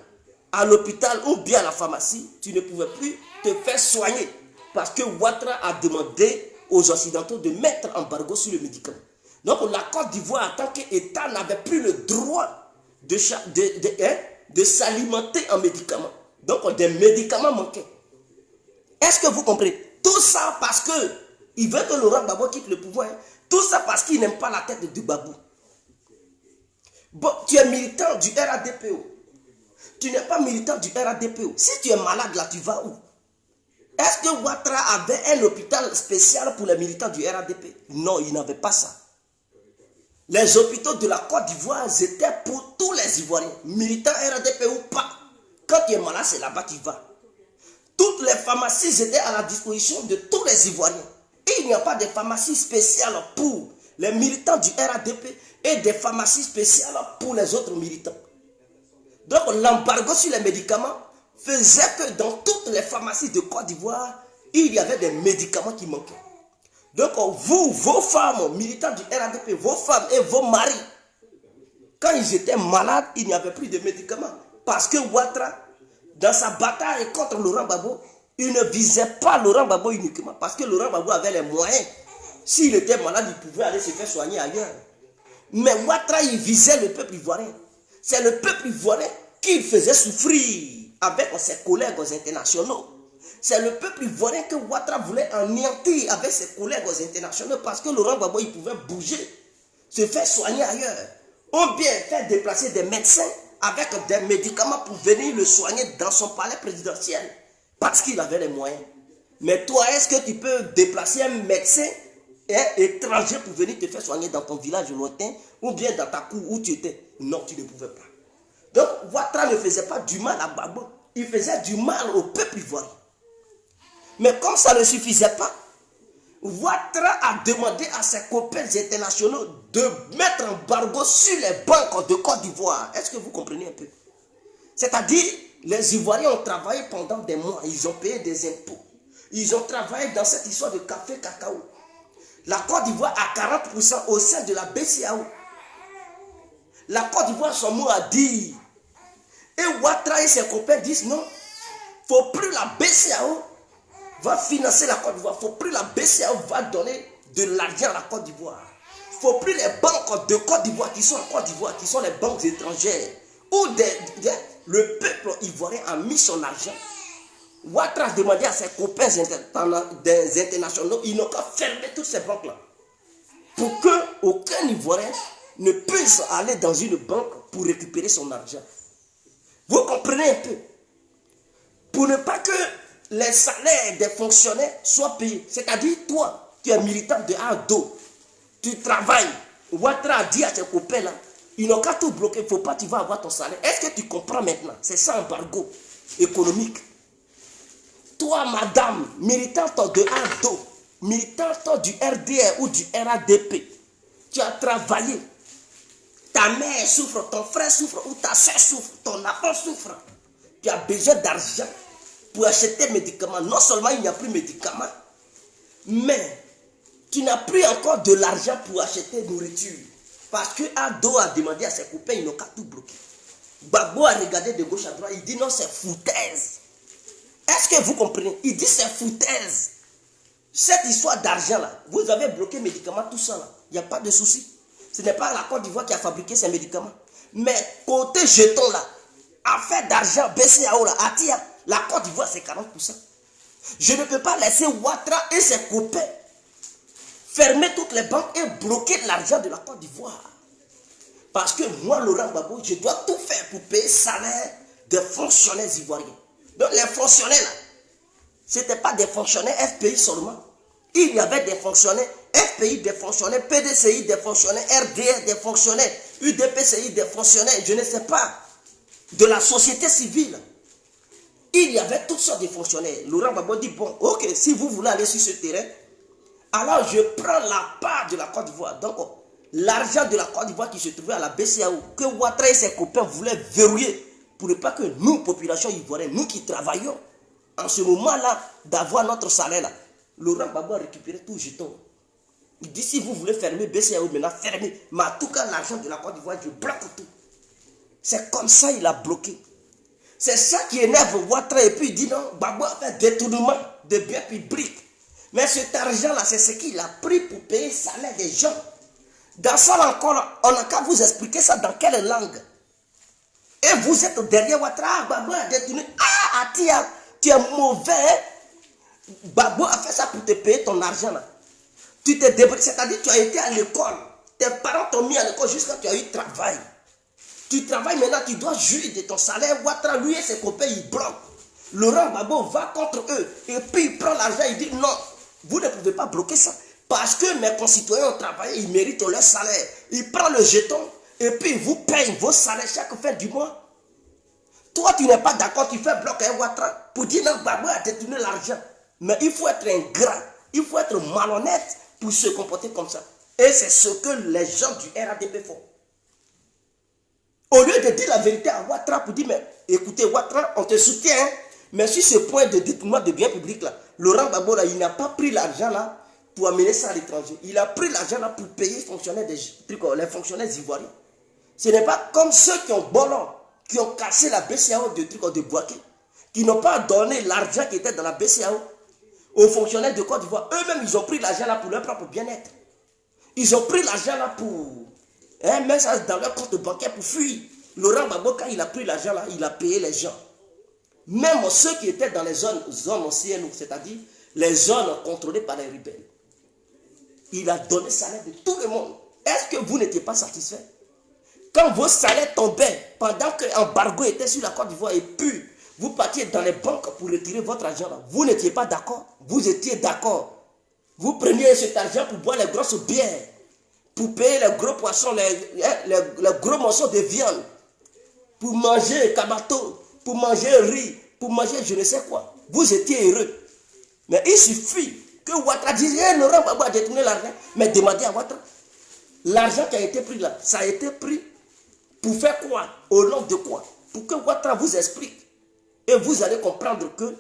Speaker 1: à l'hôpital ou bien à la pharmacie, tu ne pouvais plus te faire soigner. Parce que Ouattara a demandé aux Occidentaux de mettre embargo sur le médicament. Donc la Côte d'Ivoire, en tant qu'État, n'avait plus le droit de s'alimenter en médicaments. Donc des médicaments manquaient. Est-ce que vous comprenez? Tout ça parce qu'il veut que Laurent Gbagbo quitte le pouvoir. Tout ça parce qu'il n'aime pas la tête de Gbagbo. Bon, tu es militant du RADPO. Tu n'es pas militant du RADPO. Si tu es malade là, tu vas où? Est-ce que Ouattara avait un hôpital spécial pour les militants du RADP? Non, il n'avait pas ça. Les hôpitaux de la Côte d'Ivoire étaient pour tous les Ivoiriens, militants RADP ou pas. Quand tu es malade, c'est là-bas que tu vas. Toutes les pharmacies étaient à la disposition de tous les Ivoiriens. Et il n'y a pas de pharmacie spéciale pour les militants du RADP et des pharmacies spéciales pour les autres militants. Donc l'embargo sur les médicaments faisait que dans toutes les pharmacies de Côte d'Ivoire, il y avait des médicaments qui manquaient. Donc vous, vos femmes, militants du RADP, vos femmes et vos maris, quand ils étaient malades, il n'y avait plus de médicaments. Parce que Ouattara, dans sa bataille contre Laurent Gbagbo, il ne visait pas Laurent Gbagbo uniquement. Parce que Laurent Gbagbo avait les moyens. S'il était malade, il pouvait aller se faire soigner ailleurs. Mais Ouattara, il visait le peuple ivoirien. C'est le peuple ivoirien qui faisait souffrir avec ses collègues internationaux. C'est le peuple ivoirien que Ouattara voulait anéantir avec ses collègues internationaux parce que Laurent Gbagbo, il pouvait bouger, se faire soigner ailleurs. Ou bien faire déplacer des médecins avec des médicaments pour venir le soigner dans son palais présidentiel parce qu'il avait les moyens. Mais toi, est-ce que tu peux déplacer un médecin étranger pour venir te faire soigner dans ton village lointain ou bien dans ta cour où tu étais? Non, tu ne pouvais pas. Donc, Ouattara ne faisait pas du mal à Gbagbo, il faisait du mal au peuple ivoirien. Mais comme ça ne suffisait pas, Ouattara a demandé à ses copains internationaux de mettre un embargo sur les banques de Côte d'Ivoire. Est-ce que vous comprenez un peu? C'est-à-dire, les Ivoiriens ont travaillé pendant des mois, ils ont payé des impôts. Ils ont travaillé dans cette histoire de café cacao. La Côte d'Ivoire a 40% au sein de la BCEAO. La Côte d'Ivoire, son mot à dire. Et Ouattara et ses copains disent non, il ne faut plus la BCEAO va financer la Côte d'Ivoire. Il ne faut plus la BCEAO va donner de l'argent à la Côte d'Ivoire. Il ne faut plus les banques de Côte d'Ivoire qui sont en Côte d'Ivoire, qui sont les banques étrangères. Où le peuple ivoirien a mis son argent. Ouattara a demandé à ses copains des internationaux, ils n'ont qu'à fermer toutes ces banques-là. Pour qu'aucun Ivoirien ne puisse aller dans une banque pour récupérer son argent. Vous comprenez un peu? Pour ne pas que les salaires des fonctionnaires soient payés. C'est-à-dire, toi, tu es militant de ADO, tu travailles. Ouattara a dit à tes copains là, ils n'ont qu'à tout bloquer, il ne faut pas que tu vas avoir ton salaire. Est-ce que tu comprends maintenant? C'est ça embargo économique. Toi, madame, militante de ADO, militante du RDR ou du RADP, tu as travaillé. Ta mère souffre, ton frère souffre, ou ta soeur souffre, ton enfant souffre. Tu as besoin d'argent pour acheter des médicaments. Non seulement il n'y a plus de médicaments, mais tu n'as plus encore de l'argent pour acheter nourriture. Parce que Ado a demandé à ses copains, ils n'ont qu'à tout bloquer. Gbagbo a regardé de gauche à droite, il dit non, c'est foutaise. Est-ce que vous comprenez? Il dit c'est foutaise. Cette histoire d'argent là, vous avez bloqué les médicaments, tout ça là, il n'y a pas de souci. Ce n'est pas la Côte d'Ivoire qui a fabriqué ces médicaments. Mais côté jeton là, affaire d'argent, BCEAO là, Atia, la Côte d'Ivoire c'est 40%. Je ne peux pas laisser Ouattara et ses copains fermer toutes les banques et bloquer l'argent de la Côte d'Ivoire. Parce que moi, Laurent Gbagbo, je dois tout faire pour payer le salaire des fonctionnaires ivoiriens. Donc les fonctionnaires là, ce n'étaient pas des fonctionnaires FPI seulement. Il y avait des fonctionnaires FPI, des fonctionnaires PDCI, des fonctionnaires RDR, des fonctionnaires UDPCI, des fonctionnaires, je ne sais pas, de la société civile. Il y avait toutes sortes de fonctionnaires. Laurent Gbagbo dit, bon, ok, si vous voulez aller sur ce terrain, alors je prends la part de la Côte d'Ivoire. Donc, l'argent de la Côte d'Ivoire qui se trouvait à la BCEAO, que Ouattara et ses copains voulaient verrouiller pour ne pas que nous, population ivoirienne, nous qui travaillons, en ce moment-là, d'avoir notre salaire là, Laurent Gbagbo a récupéré tout jeton. Il dit si vous voulez fermer BCAO, maintenant fermez. Mais en tout cas, l'argent de la Côte d'Ivoire, je bloque tout. C'est comme ça il a bloqué. C'est ça qui énerve Ouattara. Et puis il dit non, Gbagbo a fait détournement de biens publics. Mais cet argent-là, c'est ce qu'il a pris pour payer le salaire des gens. Dans ça encore, on n'a qu'à vous expliquer ça dans quelle langue. Et vous êtes derrière Ouattara, Gbagbo a détourné. Ah, tu es mauvais. Hein? Gbagbo a fait ça pour te payer ton argent là. Tu t'es débrouillé, c'est-à-dire tu as été à l'école. Tes parents t'ont mis à l'école jusqu'à ce que tu as eu travail. Tu travailles maintenant, tu dois jouir de ton salaire. Ouattara, lui et ses copains, ils bloquent. Laurent Gbagbo va contre eux. Et puis il prend l'argent, il dit non, vous ne pouvez pas bloquer ça. Parce que mes concitoyens ont travaillé, ils méritent leur salaire. Il prend le jeton et puis il vous paye vos salaires chaque fin du mois. Toi, tu n'es pas d'accord, tu fais bloc à Ouattara pour dire non, Gbagbo a détourné l'argent. Mais il faut être ingrat, il faut être malhonnête pour se comporter comme ça. Et c'est ce que les gens du RADP font. Au lieu de dire la vérité à Ouattara pour dire, mais écoutez Ouattara, on te soutient, hein, mais sur ce point de détournement de biens publics là, Laurent Gbagbo là, il n'a pas pris l'argent là pour amener ça à l'étranger. Il a pris l'argent là pour payer les fonctionnaires ivoiriens. Ce n'est pas comme ceux qui ont bolon, qui ont cassé la BCAO de Bouaké, qui n'ont pas donné l'argent qui était dans la BCAO aux fonctionnaires de Côte d'Ivoire. Eux-mêmes, ils ont pris l'argent là pour leur propre bien-être. Ils ont pris l'argent là pour mettre ça dans leur compte bancaire pour fuir. Laurent Gbagbo, quand il a pris l'argent là, il a payé les gens. Même ceux qui étaient dans les zones CNO, c'est-à-dire les zones contrôlées par les rebelles. Il a donné salaire de tout le monde. Est-ce que vous n'étiez pas satisfait? Quand vos salaires tombaient, pendant que l'embargo était sur la Côte d'Ivoire et puis vous partiez dans les banques pour retirer votre argent là, vous n'étiez pas d'accord? Vous étiez d'accord. Vous preniez cet argent pour boire les grosses bières, pour payer les gros poissons, les gros morceaux de viande, pour manger kabato, pour manger riz, pour manger je ne sais quoi. Vous étiez heureux. Mais il suffit que Ouattara dise, Laurent Gbagbo a détourné l'argent, mais demandez à Ouattara. L'argent qui a été pris là, ça a été pris pour faire quoi? Au nom de quoi? Pour que Ouattara vous explique. Et vous allez comprendre que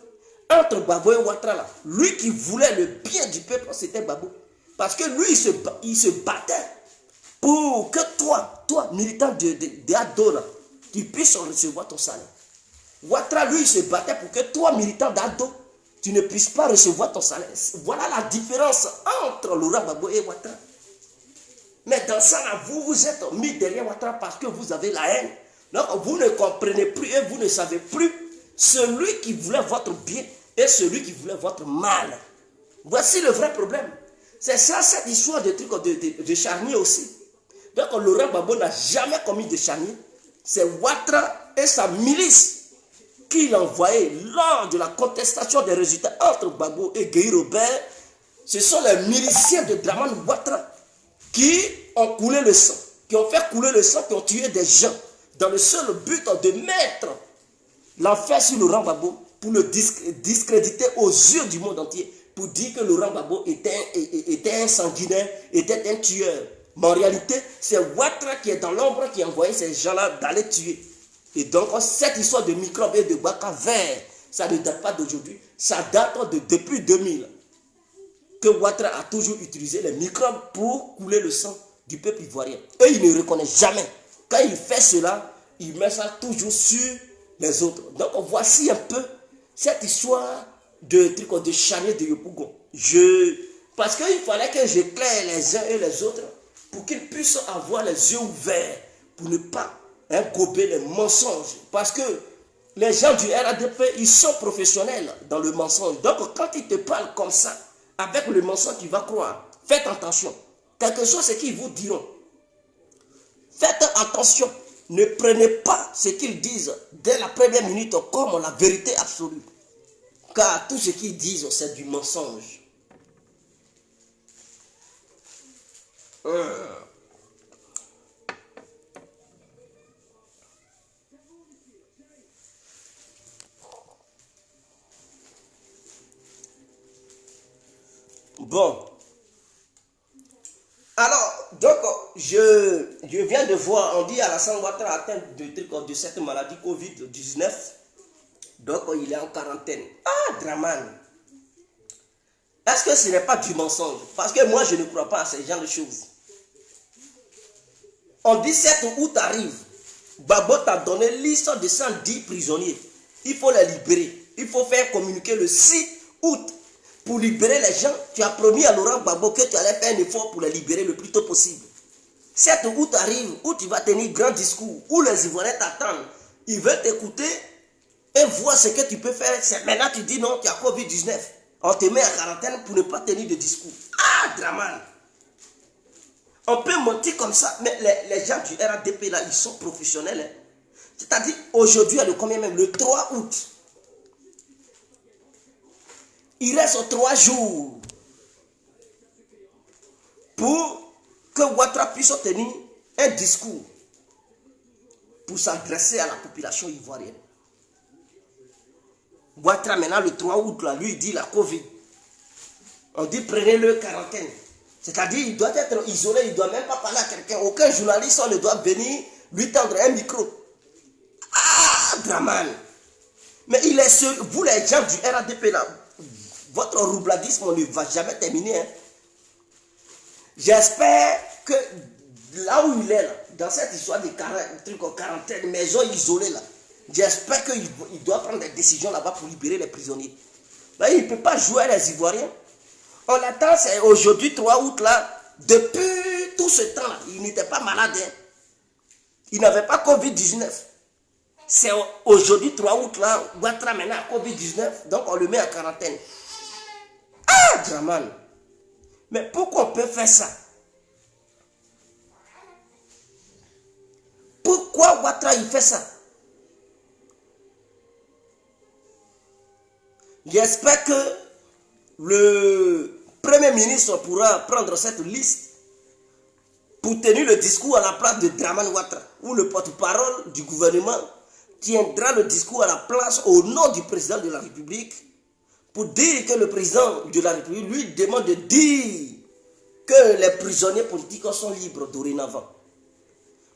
Speaker 1: entre Gbagbo et Ouattara là, lui qui voulait le bien du peuple, c'était Gbagbo. Parce que lui, il se battait pour que toi, militant de ADO là, tu puisses recevoir ton salaire. Ouattara, lui, il se battait pour que toi, militant d'ADO, tu ne puisses pas recevoir ton salaire. Voilà la différence entre Laurent Gbagbo et Ouattara. Mais dans ça, là, vous vous êtes mis derrière Ouattara parce que vous avez la haine. Donc, vous ne comprenez plus et vous ne savez plus celui qui voulait votre bien et celui qui voulait votre mal. Voici le vrai problème. C'est ça, cette histoire de charnier aussi. Donc, Laurent Gbagbo n'a jamais commis de charnier. C'est Ouattara et sa milice qui l'envoyait lors de la contestation des résultats entre Gbagbo et Guy Robert. Ce sont les miliciens de Dramane Ouattara qui ont coulé le sang, qui ont fait couler le sang, qui ont tué des gens dans le seul but de mettre l'enfer sur Laurent Gbagbo pour le discréditer aux yeux du monde entier, pour dire que Laurent Gbagbo était un sanguinaire, était un tueur. Mais en réalité, c'est Ouattara qui est dans l'ombre qui a envoyé ces gens-là d'aller tuer. Et donc, cette histoire de microbes et de Baka vert, ça ne date pas d'aujourd'hui, ça date depuis 2000. Que Ouattara a toujours utilisé les microbes pour couler le sang du peuple ivoirien. Et il ne reconnaît jamais. Quand il fait cela, il met ça toujours sur les autres. Donc voici un peu cette histoire de charnier de Yopougon. Parce qu'il fallait que j'éclaire les uns et les autres pour qu'ils puissent avoir les yeux ouverts pour ne pas gober les mensonges. Parce que les gens du RADP, ils sont professionnels dans le mensonge. Donc quand ils te parlent comme ça, avec le mensonge, tu vas croire. Faites attention. Quelque chose, ce qu'ils vous diront. Faites attention. Ne prenez pas ce qu'ils disent dès la première minute comme la vérité absolue. Car tout ce qu'ils disent, c'est du mensonge. Bon. Alors, donc, je viens de voir, on dit Alassane Ouattara atteint de cette maladie Covid-19. Donc, il est en quarantaine. Ah, Dramane. Est-ce que ce n'est pas du mensonge? Parce que moi, je ne crois pas à ce genre de choses. On dit 7 août arrive. Gbagbo t'a donné liste de 110 prisonniers. Il faut les libérer. Il faut faire communiquer le 6 août. Pour libérer les gens, tu as promis à Laurent Gbagbo que tu allais faire un effort pour les libérer le plus tôt possible. 7 août arrive, où tu vas tenir grand discours, où les Ivoiriens t'attendent. Ils veulent t'écouter et voir ce que tu peux faire. Maintenant, tu dis non, tu as Covid-19. On te met en quarantaine pour ne pas tenir de discours. Ah, Draman! On peut mentir comme ça, mais les gens du RADP, là, ils sont professionnels. Hein. C'est-à-dire, aujourd'hui, le combien même? Le 3 août. Il reste 3 jours pour que Ouattara puisse tenir un discours pour s'adresser à la population ivoirienne. Ouattara, maintenant, le 3 août, là, lui, il dit la Covid. On dit prenez-le quarantaine. C'est-à-dire, il doit être isolé, il ne doit même pas parler à quelqu'un. Aucun journaliste ne doit venir lui tendre un micro. Ah, Draman! Mais il est sûr, vous les gens du RADP là, votre roubladisme ne va jamais terminer. Hein. J'espère que là où il est, là, dans cette histoire de quarantaine, maison isolée là, j'espère qu'il doit prendre des décisions là-bas pour libérer les prisonniers. Là, il ne peut pas jouer à les Ivoiriens. On attend, c'est aujourd'hui 3 août là, depuis tout ce temps là, il n'était pas malade. Hein. Il n'avait pas Covid-19. C'est aujourd'hui 3 août là, Ouattara maintenant a Covid-19, donc on le met en quarantaine. Ah, Draman! Mais pourquoi on peut faire ça? Pourquoi Ouattara il fait ça? J'espère que le Premier ministre pourra prendre cette liste pour tenir le discours à la place de Draman Ouattara, ou le porte-parole du gouvernement tiendra le discours à la place au nom du président de la République pour dire que le président de la République lui demande de dire que les prisonniers politiques sont libres dorénavant.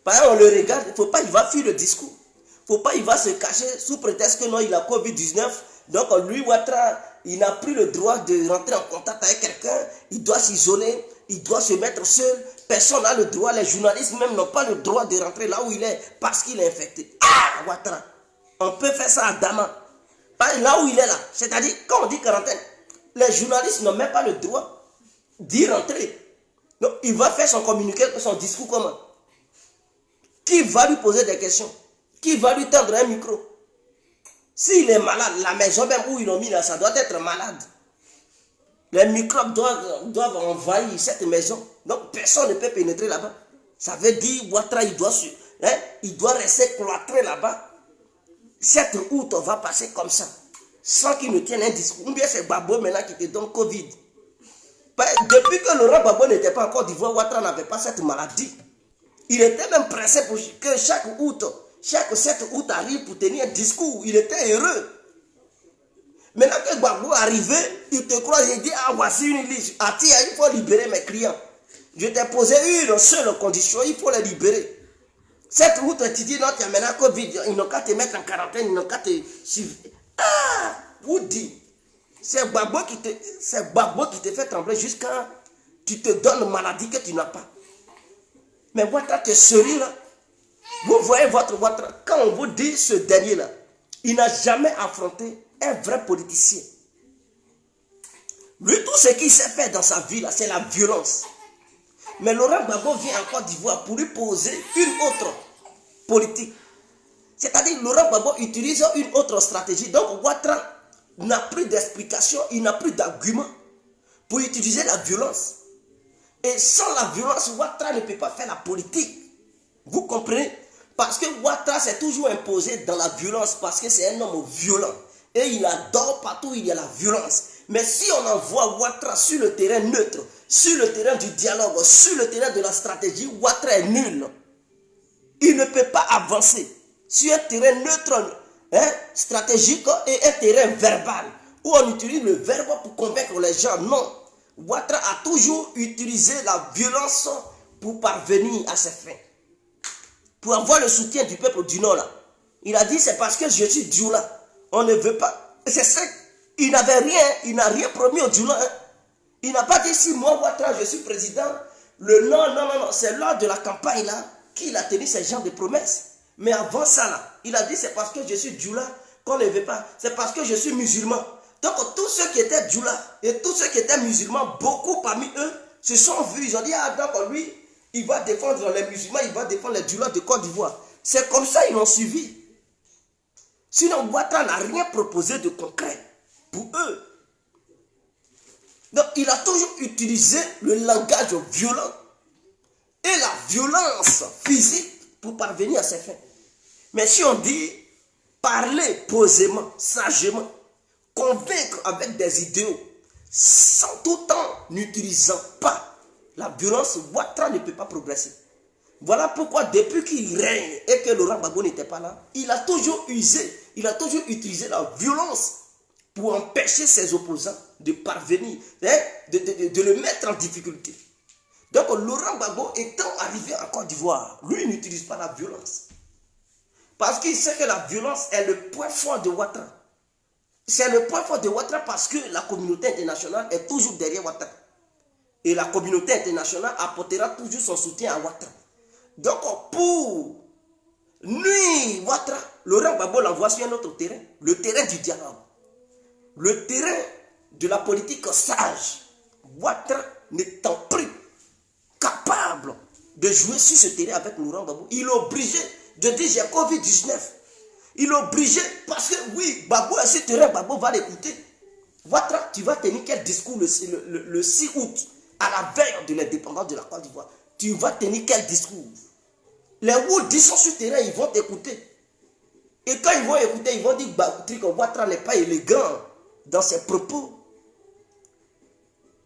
Speaker 1: Par exemple, on le regarde, il ne faut pas, il va fuir le discours. Il ne faut pas, il va se cacher sous prétexte que non, il a Covid-19. Donc lui, Ouattara, il n'a plus le droit de rentrer en contact avec quelqu'un. Il doit s'isoler, il doit se mettre seul. Personne n'a le droit, les journalistes même n'ont pas le droit de rentrer là où il est parce qu'il est infecté. Ah, Ouattara, on peut faire ça à Dama. Là où il est là, c'est-à-dire quand on dit quarantaine, les journalistes n'ont même pas le droit d'y rentrer. Donc il va faire son communiqué, son discours comment? Qui va lui poser des questions? Qui va lui tendre un micro? S'il est malade, la maison même où ils l'ont mis là, ça doit être malade. Les microbes doivent envahir cette maison. Donc personne ne peut pénétrer là-bas. Ça veut dire Ouattara, il doit rester cloîtré là-bas. 7 août, on va passer comme ça. Sans qu'il ne tienne un discours. Ou bien c'est Gbagbo maintenant qui te donne Covid. Depuis que Laurent Gbagbo n'était pas en Côte d'Ivoire, Ouattara n'avait pas cette maladie. Il était même pressé pour que chaque 7 août arrive pour tenir un discours. Il était heureux. Maintenant que Gbagbo est arrivé, il te croit, il dit, ah voici une liste. Ah tiens, il faut libérer mes clients. Je t'ai posé une seule condition, il faut les libérer. 7 août, tu dis non, tu as maintenant Covid, ils n'ont qu'à te mettre en quarantaine, ils n'ont qu'à te suivre. Ah, vous dites, c'est Gbagbo qui te fait trembler jusqu'à tu te donnes une maladie que tu n'as pas. Mais Ouattara, tu es sérieux là? Vous voyez votre Ouattara, quand on vous dit ce dernier là, il n'a jamais affronté un vrai politicien. Lui, tout ce qu'il sait faire dans sa vie là, c'est la violence. Mais Laurent Gbagbo vient en Côte d'Ivoire pour lui poser une autre politique. C'est-à-dire Laurent Gbagbo utilise une autre stratégie. Donc Ouattara n'a plus d'explication, il n'a plus d'argument pour utiliser la violence. Et sans la violence, Ouattara ne peut pas faire la politique. Vous comprenez? Parce que Ouattara s'est toujours imposé dans la violence parce que c'est un homme violent. Et il adore partout où il y a la violence. Mais si on envoie Ouattara sur le terrain neutre, sur le terrain du dialogue, sur le terrain de la stratégie, Ouattara est nul. Il ne peut pas avancer sur un terrain neutre, stratégique et un terrain verbal, où on utilise le verbe pour convaincre les gens. Non. Ouattara a toujours utilisé la violence pour parvenir à ses fins. Pour avoir le soutien du peuple du Nord là. Il a dit c'est parce que je suis Dioula. On ne veut pas. C'est ça. Il n'avait rien, il n'a rien promis au Dioula. Hein. Il n'a pas dit si moi, Ouattara, je suis président. Non. C'est lors de la campagne là qu'il a tenu ce genre de promesses. Mais avant ça là, il a dit c'est parce que je suis Djoula qu'on ne veut pas. C'est parce que je suis musulman. Donc tous ceux qui étaient Djoula et tous ceux qui étaient musulmans, beaucoup parmi eux se sont vus. Ils ont dit, ah donc lui, il va défendre les musulmans, il va défendre les Djoula de Côte d'Ivoire. C'est comme ça ils l'ont suivi. Sinon, Ouattara n'a rien proposé de concret pour eux. Donc, il a toujours utilisé le langage violent et la violence physique pour parvenir à ses fins. Mais si on dit parler posément, sagement, convaincre avec des idéaux, sans tout en n'utilisant pas la violence, Ouattara ne peut pas progresser. Voilà pourquoi depuis qu'il règne et que Laurent Gbagbo n'était pas là, il a toujours utilisé la violence pour empêcher ses opposants de parvenir, de le mettre en difficulté. Donc Laurent Gbagbo étant arrivé en Côte d'Ivoire, lui n'utilise pas la violence. Parce qu'il sait que la violence est le point fort de Ouattara. C'est le point fort de Ouattara parce que la communauté internationale est toujours derrière Ouattara. Et la communauté internationale apportera toujours son soutien à Ouattara. Donc pour nuire Ouattara, Laurent Gbagbo l'envoie sur un autre terrain, le terrain du dialogue. Le terrain de la politique sage. Ouattara n'étant plus capable de jouer sur ce terrain avec Laurent Gbagbo, il est obligé de dire j'ai Covid-19. Il est obligé parce que oui, Gbagbo est sur terrain, Gbagbo va l'écouter. Ouattara, tu vas tenir quel discours le 6 août, à la veille de l'indépendance de la Côte d'Ivoire? Tu vas tenir quel discours? Les Woudis sont sur terrain, ils vont t'écouter. Et quand ils vont écouter, ils vont dire que Ouattara n'est pas élégant dans ses propos.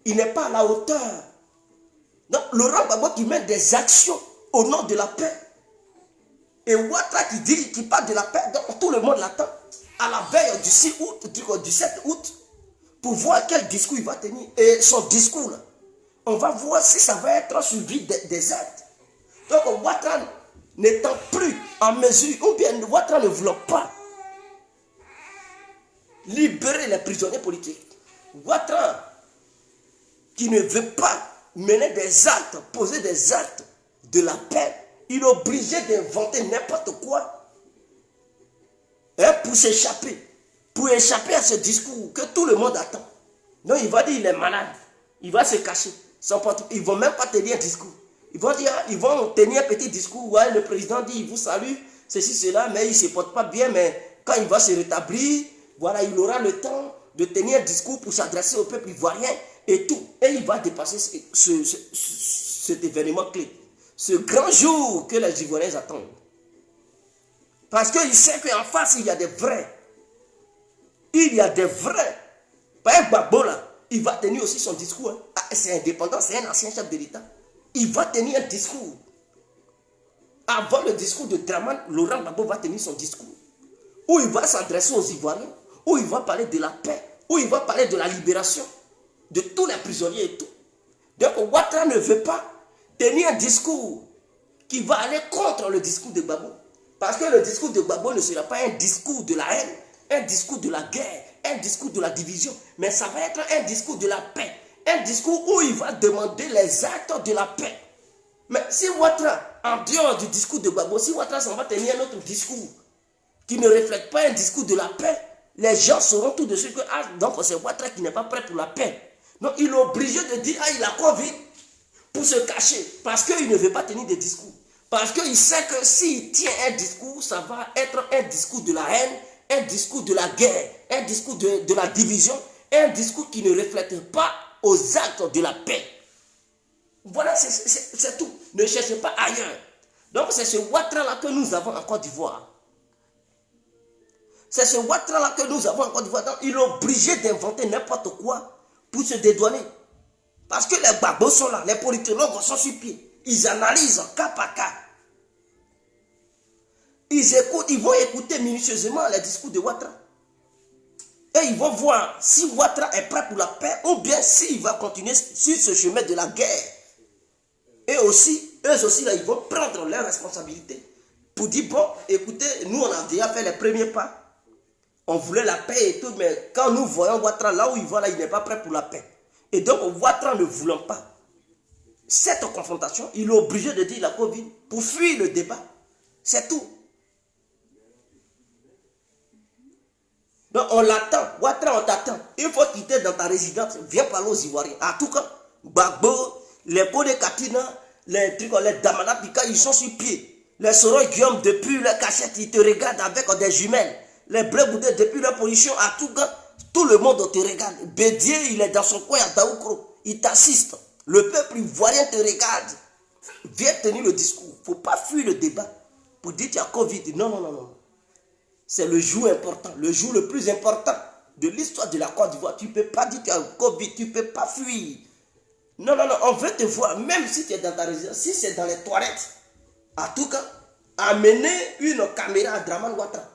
Speaker 1: Il n'est pas à la hauteur. Donc, Laurent Gbagbo qui met des actions au nom de la paix. Et Ouattara qui dit qu'il parle de la paix, donc tout le monde l'attend. À la veille du 6 août, du 7 août, pour voir quel discours il va tenir. Et son discours, là, on va voir si ça va être suivi des actes. Donc, Ouattara n'étant plus en mesure, ou bien Ouattara ne voulant pas libérer les prisonniers politiques. Ouattara qui ne veut pas mener des actes, poser des actes de la paix, il est obligé d'inventer n'importe quoi pour s'échapper, pour échapper à ce discours que tout le monde attend. Donc il va dire il est malade, il va se cacher. Ils ne vont même pas tenir un discours. Ils vont tenir un petit discours. Ouais, le président dit il vous salue, ceci, cela, mais il ne se porte pas bien. Mais quand il va se rétablir, voilà, il aura le temps de tenir un discours pour s'adresser au peuple ivoirien et tout. Et il va dépasser cet événement clé. Ce grand jour que les Ivoiriens attendent. Parce qu'il sait qu'en face, il y a des vrais. Il y a des vrais. Par exemple, Gbagbo là, il va tenir aussi son discours. Hein. Ah, c'est indépendant, c'est un ancien chef de l'État. Il va tenir un discours. Avant le discours de Dramane, Laurent Gbagbo va tenir son discours. Où il va s'adresser aux Ivoiriens. Où il va parler de la paix. Où il va parler de la libération. De tous les prisonniers et tout. Donc Ouattara ne veut pas tenir un discours qui va aller contre le discours de Gbagbo. Parce que le discours de Gbagbo ne sera pas un discours de la haine, un discours de la guerre, un discours de la division, mais ça va être un discours de la paix, un discours où il va demander les actes de la paix. Mais si Ouattara, en dehors du discours de Gbagbo, si Ouattara s'en va tenir un autre discours qui ne reflète pas un discours de la paix, les gens sauront tout de suite que ah, donc c'est Ouattara qui n'est pas prêt pour la paix. Donc il est obligé de dire ah, il a Covid pour se cacher, parce qu'il ne veut pas tenir des discours. Parce qu'il sait que s'il tient un discours, ça va être un discours de la haine, un discours de la guerre, un discours de la division, un discours qui ne reflète pas aux actes de la paix. Voilà, c'est tout. Ne cherchez pas ailleurs. Donc c'est ce Ouattara-là que nous avons en Côte d'Ivoire. C'est ce Ouattara-là que nous avons en Côte d'Ivoire. Donc il est obligé d'inventer n'importe quoi pour se dédouaner. Parce que les Gbagbo sont là, les politologues sont sur pied. Ils analysent cas par cas. Ils vont écouter minutieusement les discours de Ouattara. Et ils vont voir si Ouattara est prêt pour la paix ou bien s'il va continuer sur ce chemin de la guerre. Et aussi, eux aussi, là, ils vont prendre leurs responsabilités pour dire, bon, écoutez, nous, on a déjà fait les premiers pas. On voulait la paix et tout, mais quand nous voyons Ouattara là où il va, là, il n'est pas prêt pour la paix. Et donc, Ouattara ne voulant pas cette confrontation, il est obligé de dire la Covid pour fuir le débat. C'est tout. Donc, on l'attend. Ouattara, on t'attend. Une fois qu'il était dans ta résidence, viens parler aux Ivoiriens. En tout cas, Gbagbo, les Kone Katina, les trucs, les Damana Pika, ils sont sur pied. Les Soro Guillaume, depuis leur cachette, ils te regardent avec des jumelles. Les Blé Boudé, depuis leur position, à tout cas, tout le monde te regarde. Bédier, il est dans son coin à Daoukro. Il t'assiste. Le peuple ivoirien te regarde. Viens tenir le discours. Il ne faut pas fuir le débat pour dire qu'il y a Covid. Non, non, non, non. C'est le jour important, le jour le plus important de l'histoire de la Côte d'Ivoire. Tu ne peux pas dire qu'il y a Covid, tu ne peux pas fuir. Non, non, non, on veut te voir, même si tu es dans ta résidence, si c'est dans les toilettes. En tout cas, amenez une caméra à Draman Ouattara.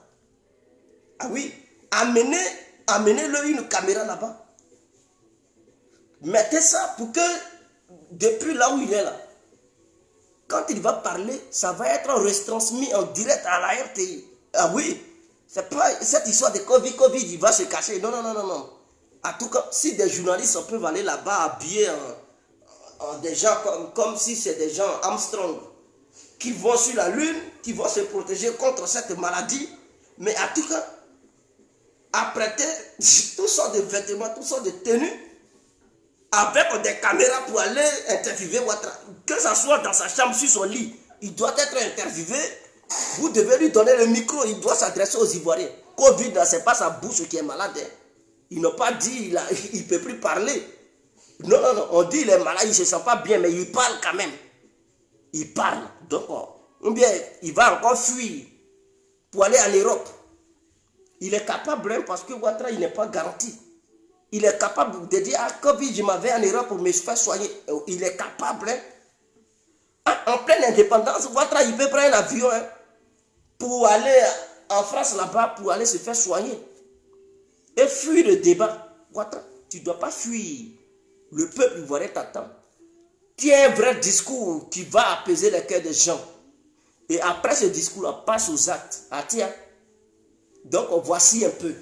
Speaker 1: Ah oui, amenez-le une caméra là-bas. Mettez ça pour que, depuis là où il est là, quand il va parler, ça va être retransmis en direct à la RTI. Ah oui, c'est pas cette histoire de Covid, il va se cacher. Non, non, non, non, non. En tout cas, si des journalistes peuvent aller là-bas habillés en des gens comme si c'est des gens Armstrong qui vont sur la lune, qui vont se protéger contre cette maladie, mais en tout cas, apprêter toutes sortes de vêtements, toutes sortes de tenues, avec des caméras pour aller interviewer Ouattara. Que ce soit dans sa chambre, sur son lit, il doit être interviewé. Vous devez lui donner le micro, il doit s'adresser aux Ivoiriens. Covid, ce n'est pas sa bouche qui est malade. Hein. Ils n'ont pas dit il ne peut plus parler. Non, non, non, on dit il est malade, il ne se sent pas bien, mais il parle quand même. Il parle. Donc, ou bien il va encore fuir pour aller en Europe. Il est capable, hein, parce que Ouattara, il n'est pas garanti. Il est capable de dire, ah, Covid, je m'avais en Europe pour me faire soigner. Il est capable, hein. En pleine indépendance, Ouattara, il peut prendre un avion, hein, pour aller en France là-bas, pour aller se faire soigner. Et fuir le débat. Ouattara, tu ne dois pas fuir. Le peuple ivoirien t'attend. Tiens un vrai discours qui va apaiser les cœurs des gens. Et après ce discours, on passe aux actes. Ah tiens. Donc voici un peu.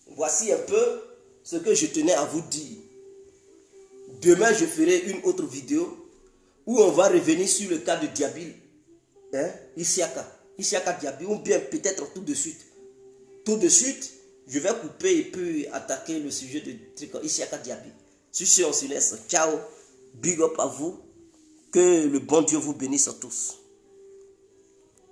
Speaker 1: Voici un peu ce que je tenais à vous dire. Demain, je ferai une autre vidéo où on va revenir sur le cas de Diaby. Hein? Isiaka Diaby, ou bien peut-être tout de suite. Tout de suite, je vais couper et puis attaquer le sujet de Isiaka Diaby. Sur ce, on se laisse. Ciao. Big up à vous. Que le bon Dieu vous bénisse à tous.